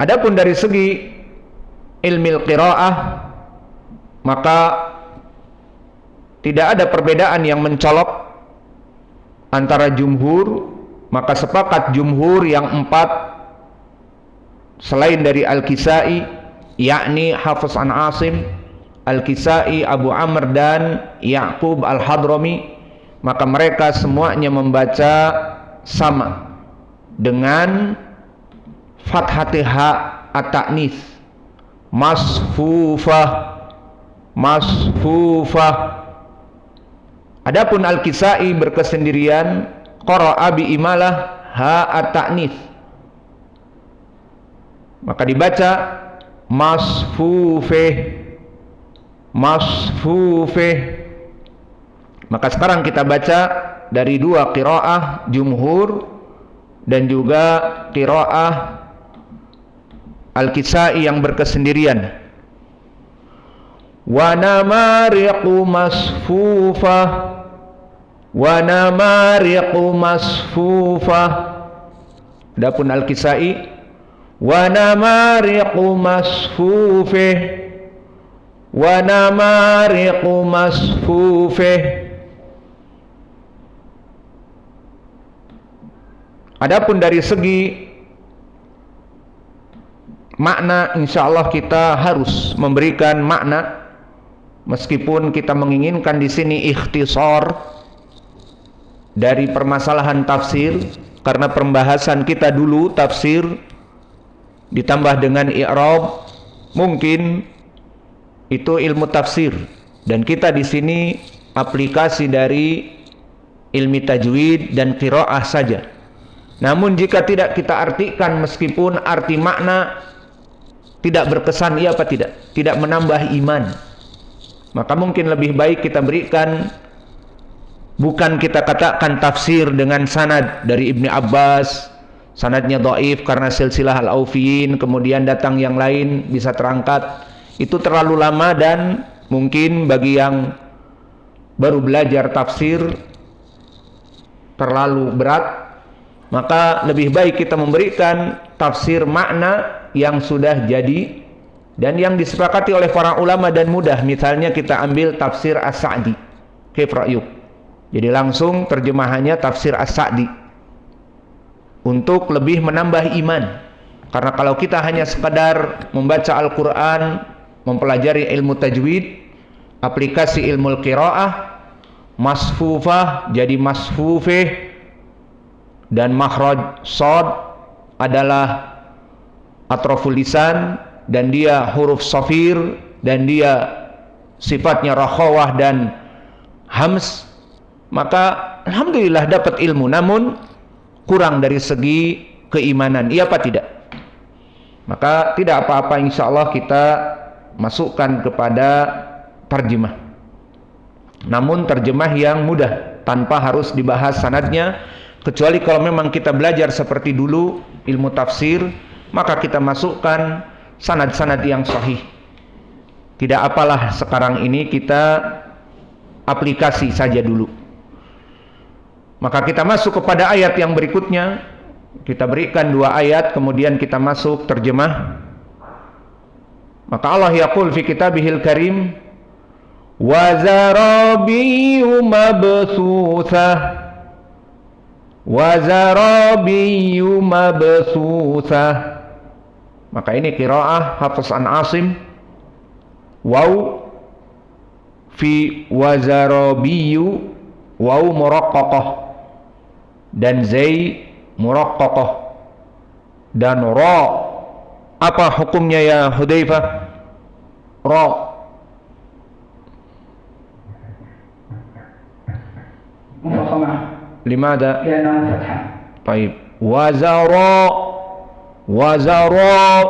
Adapun dari segi ilmu qiraah, maka tidak ada perbedaan yang mencolok antara jumhur. Maka sepakat jumhur yang 4 selain dari Al-Kisai, yakni Hafiz an Asim, Al-Kisai, Abu Amr dan Ya'qub Al-Hadrami, maka mereka semuanya membaca sama dengan fathati ha at-ta'nis, masfufah, masfufah. Adapun Al-Kisai berkesendirian qara'a bi imalah ha at-ta'nis, maka dibaca masfufeh, masfufeh. Maka sekarang kita baca dari 2 qiraah jumhur dan juga qiraah Al-Kisai yang berkesendirian. Wa namariqu masfufah, wa namariqu masfufah. Adapun Al-Kisai, wa namariqu masfufeh, wa namariqu masfufeh. Adapun dari segi makna, insyaallah kita harus memberikan makna, meskipun kita menginginkan di sini ikhtisar dari permasalahan tafsir, karena pembahasan kita dulu tafsir ditambah dengan i'rab, mungkin itu ilmu tafsir, dan kita di sini aplikasi dari ilmu tajwid dan qiraah saja. Namun jika tidak kita artikan, meskipun arti makna tidak berkesan, iya apa tidak? Tidak menambah iman. Maka mungkin lebih baik kita berikan, bukan kita katakan tafsir dengan sanad dari Ibnu Abbas, sanadnya dhaif karena silsilah al-Aufiyin, kemudian datang yang lain bisa terangkat. Itu terlalu lama dan mungkin bagi yang baru belajar tafsir terlalu berat. Maka lebih baik kita memberikan tafsir makna yang sudah jadi dan yang disepakati oleh para ulama dan mudah. Misalnya kita ambil tafsir As-Sa'di, kaif ra'yuk. Jadi langsung terjemahannya tafsir As-Sa'di untuk lebih menambah iman. Karena kalau kita hanya sekadar membaca Al-Quran, mempelajari ilmu tajwid, aplikasi ilmu qiraah, masfufah jadi masfufeh, dan makhraj shad adalah atraful lisan, dan dia huruf shafir, dan dia sifatnya rakhawah dan hams, maka alhamdulillah dapat ilmu, namun kurang dari segi keimanan, iya apa tidak? Maka tidak apa-apa, insyaallah kita masukkan kepada terjemah, namun terjemah yang mudah tanpa harus dibahas sanadnya, kecuali kalau memang kita belajar seperti dulu ilmu tafsir, maka kita masukkan sanad-sanad yang sahih. Tidak apalah sekarang ini kita aplikasi saja dulu. Maka kita masuk kepada ayat yang berikutnya. Kita berikan 2 ayat, kemudian kita masuk terjemah. Maka Allah yaqul fi kitabihil karim, wa zarabiyyu mabsutsah, wa zarabiyyu mabsutsah. Maka ini qiraah Hafiz an Asim, waw fi wa zarabiyyu, waw muraqqaqah dan zai muraqqaqah, dan ra. Apa hukumnya ya Hudzaifah? Ra mufakhamah. Limada? Li'annahu fathah. Baik. Wazara, wazara.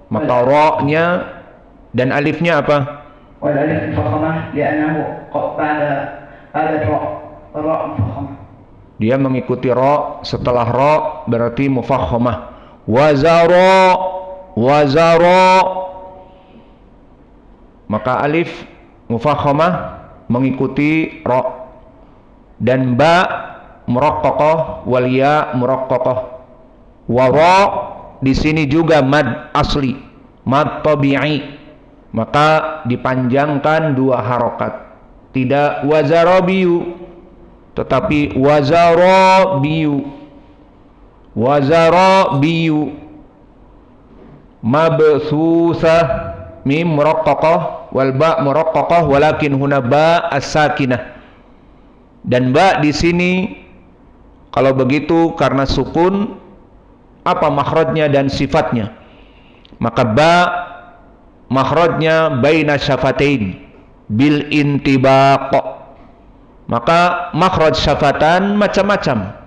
Maka ra-nya dan alifnya apa? Wal alif mufakhamah li'annahu ba'da ra. Ra mufakhamah. Dia mengikuti ra, setelah ra berarti mufakhamah. Wazara, wazara. Maka alif mufakhamah mengikuti ra, dan ba muraqqaqah wal ya muraqqaqah, wa ra di sini juga mad asli, mad tabi'i, maka dipanjangkan 2 harokat. Tidak wazarabiyu, tetapi wazarabiyu. Wazarabiyu mabsusah, mim muraqqaqah wal ba muraqqaqah, walakin huna ba as-sakinah. Dan ba di sini kalau begitu karena sukun, apa makhrajnya dan sifatnya? Maka ba makhrajnya baina syafatain bil intibaq. Maka makhraj syafatan macam-macam.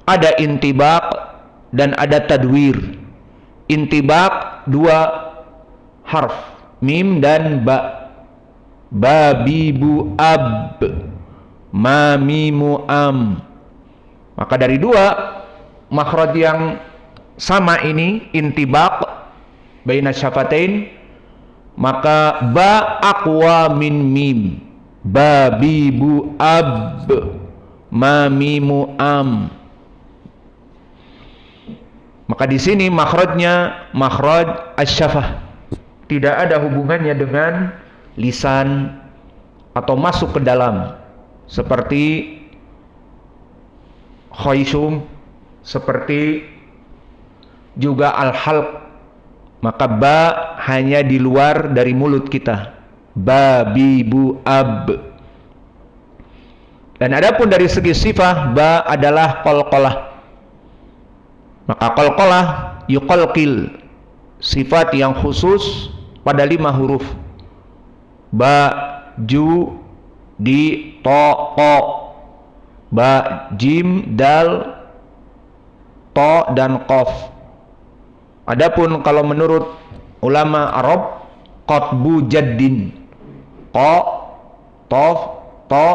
Ada intibaq dan ada tadwir. Intibaq 2 harf, mim dan ba. Babibu ab, mamimu am. Maka dari 2 makhraj yang sama ini, intibaq baina syafatain, maka ba aqwa min mim. Babibu ab, mamimu am. Maka di sini makhrajnya makhraj asy-syafah. Tidak ada hubungannya dengan lisan atau masuk ke dalam, seperti khayshum, seperti juga al-halq. Maka ba hanya di luar dari mulut kita. Babibu ab. Dan adapun dari segi sifah, ba adalah qalqalah. Maka qalqalah yuqalqil, sifat yang khusus pada 5 huruf. Ba, ju, di, to, ko. Ba, jim, dal, to, dan qaf. Adapun kalau menurut ulama Arab, qatbu jaddin, ko, tof, to,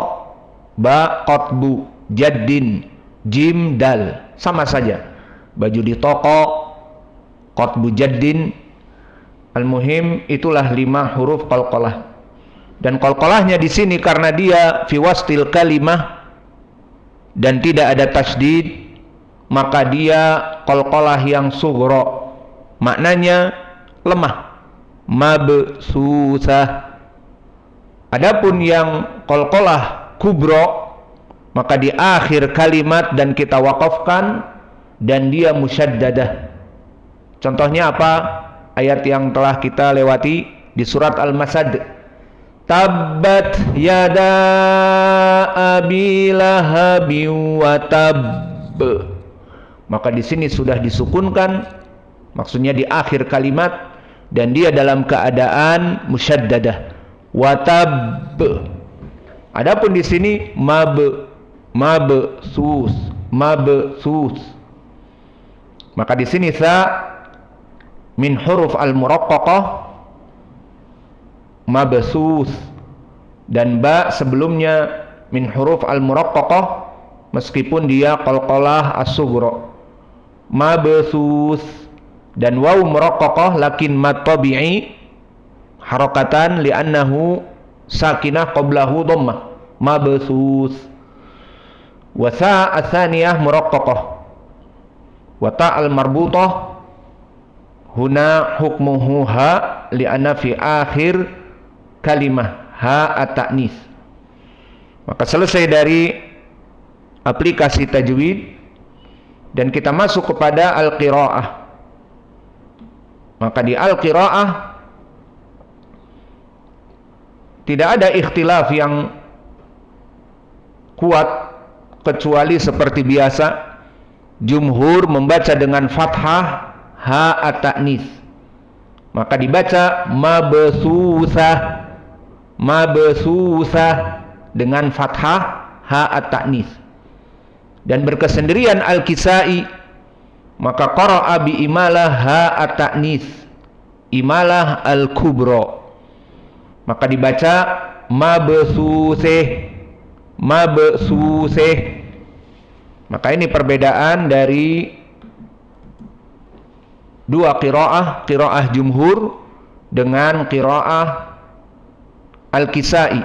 ba, qatbu jaddin, jim, dal, sama saja. Baju di toko, qatbu jaddin. Al-muhim itulah 5 huruf qalqalah. Dan qalqalahnya di sini karena dia fi wastil kalimah dan tidak ada tasydid, maka dia qalqalah yang sughra. Maknanya lemah, mabsusah. Adapun yang qalqalah kubra, maka di akhir kalimat dan kita wakafkan dan dia musyaddadah. Contohnya apa? Ayat yang telah kita lewati di surat Al-Masad. Tabbat yada abi lahabin wa tabb. Maka di sini sudah disukunkan, maksudnya di akhir kalimat, dan dia dalam keadaan musyaddadah. Wa tabb. Adapun di sini mabsus. Maka di sini sa min huruf al-muraqqaqah mabsus, dan ba sebelumnya min huruf al-muraqqaqah meskipun dia qalqalah as-sughra. Mabsus dan waw muraqqaqah lakin mad tabi'i harakatan li'annahu sakinah qablahu dhammah. Mabsus. Wa sa ats-tsaniyah muraqqaqah. Wa ta al-marbutah huna hukmuhu ha li'anna fi akhir kalimah ha at-ta'nis. Maka selesai dari aplikasi tajwid dan kita masuk kepada al-qiraah. Maka di al-qiraah tidak ada ikhtilaf yang kuat kecuali seperti biasa jumhur membaca dengan fathah ha at-ta'nis, maka dibaca mabsusah dengan fathah ha at-ta'nis. Dan berkesendirian Al-Kisai, maka qara'a bi imalah ha at-ta'nis, imalah al-kubra, maka dibaca mabsusih. Maka ini perbedaan dari 2 qiraah jumhur dengan qiraah Al-Kisai.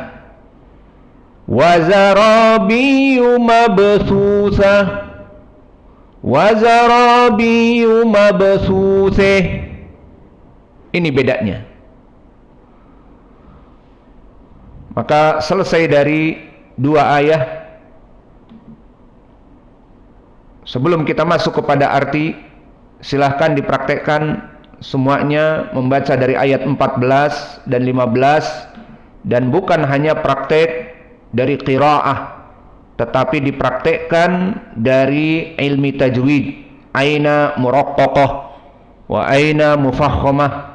Wa zarabiyu mabsusah wa zarabiyyu mabthusah. Ini bedanya. Maka selesai dari dua ayat. Sebelum kita masuk kepada arti, silahkan dipraktekkan semuanya, membaca dari ayat 14 dan 15, dan bukan hanya praktek dari qiraah, tetapi dipraktekkan dari ilmi tajwid, aina muraqqaqah wa aina mufakhamah,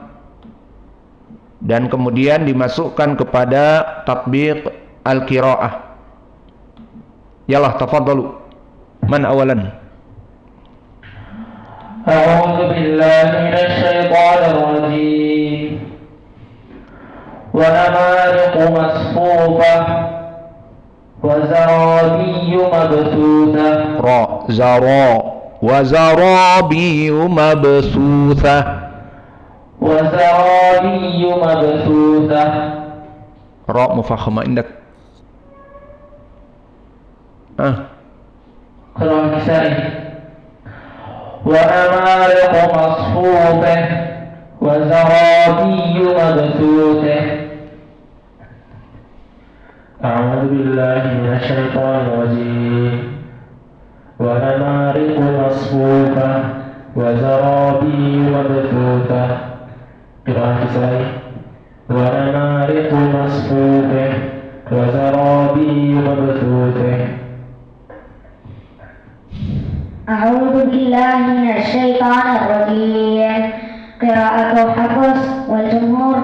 dan kemudian dimasukkan kepada tatbiq al-qiraah. Yalah, tafadhalu. Man awalan? A'udzu billahi minasyaitonir rajim. Wa namariqu masfufah wa zarabiyyu mabthusah. Ra, zara, wa zarabiyyu mabthusah. Wa zarabiyyu mabthusah. Ra mufakhamah indak. Qira'ah Kisai. Wa namariqu masfufah wa zarabiyyu mabthusah. A'udzu billahi minasyaitonir rajim. Wa namariqu masfufah wa zarabiyyu mabthusah. Qira'ah Kisai. Wa namariqu masfufah wa zarabiyyu mabthusah. أعوذ بالله من الشيطان الرجيم. قراءة حفص والجمهور.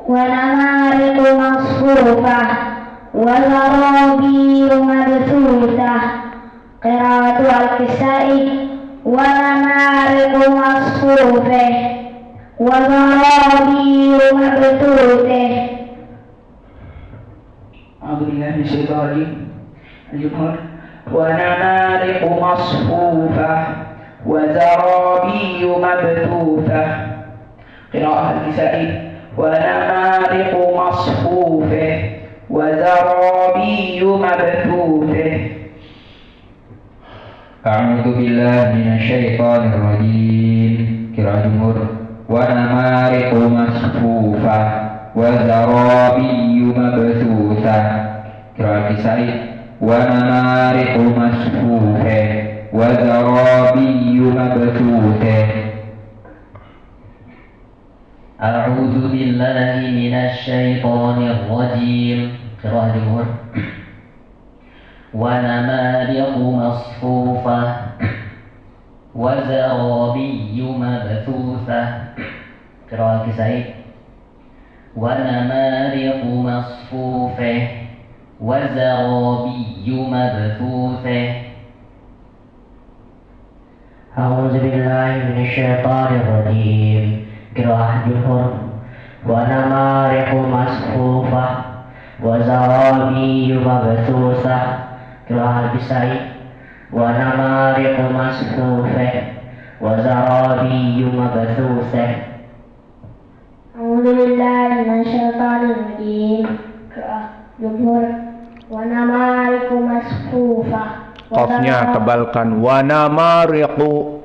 ونمارق مصفوفة وزرابي مبثوثة. قراءة الكسائي. ونمارق مصفوفة وزرابي مبثوثة. أعوذ بالله من الشيطان الرجيم. الجمهور. ونمارق مصفوفة وزرابي مبثوثة. قراءة الكسائي. ونمارق مصفوفة وزرابي مبثوثة. أعوذ بالله من الشيطان الرجيم. قراءة الجمهور. ونمارق مصفوفة وزرابي مبثوثة. قراءة الكسائي. ونمارق مصفوفة وزرابي مبثوثة. أعوذ بالله من الشيطان الرجيم. قراءة الجمهور. ونمارق مصفوفة وزرابي مبثوثة. قراءة الكسائي. ونمارق مصفوفة وزرابي مبثوثة. أعوذ بالله من الشيطان الرجيم. قراءة الجمهور. ونمارق مصفوفة وزرابي مبثوثة. قراءة الكسائي. ونمارق مصفوفة وزرابي مبثوثة. أعوذ بالله من الشيطان الرجيم. جمهور. ونمارق مصفوفة. Qafnya tebalkan. Wa namariqu.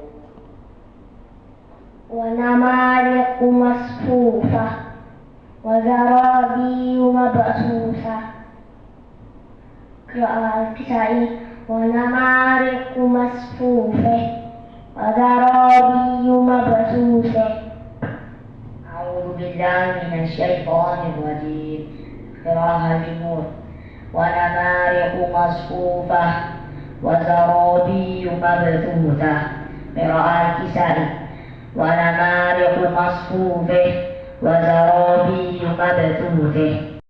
ونمارق مصفوفة وزرابي مبثوثة. قراءة الكسائي. ونمارق مصفوفة وزرابي مبثوثة. أعوذ بالله من الشيطان الرجيم. قراءة الجمهور. ونمارق مصفوفة وزرابي مبثوثة. قراءة الكسائي. ونمارق مصفوفة وزرابي مبثوثة.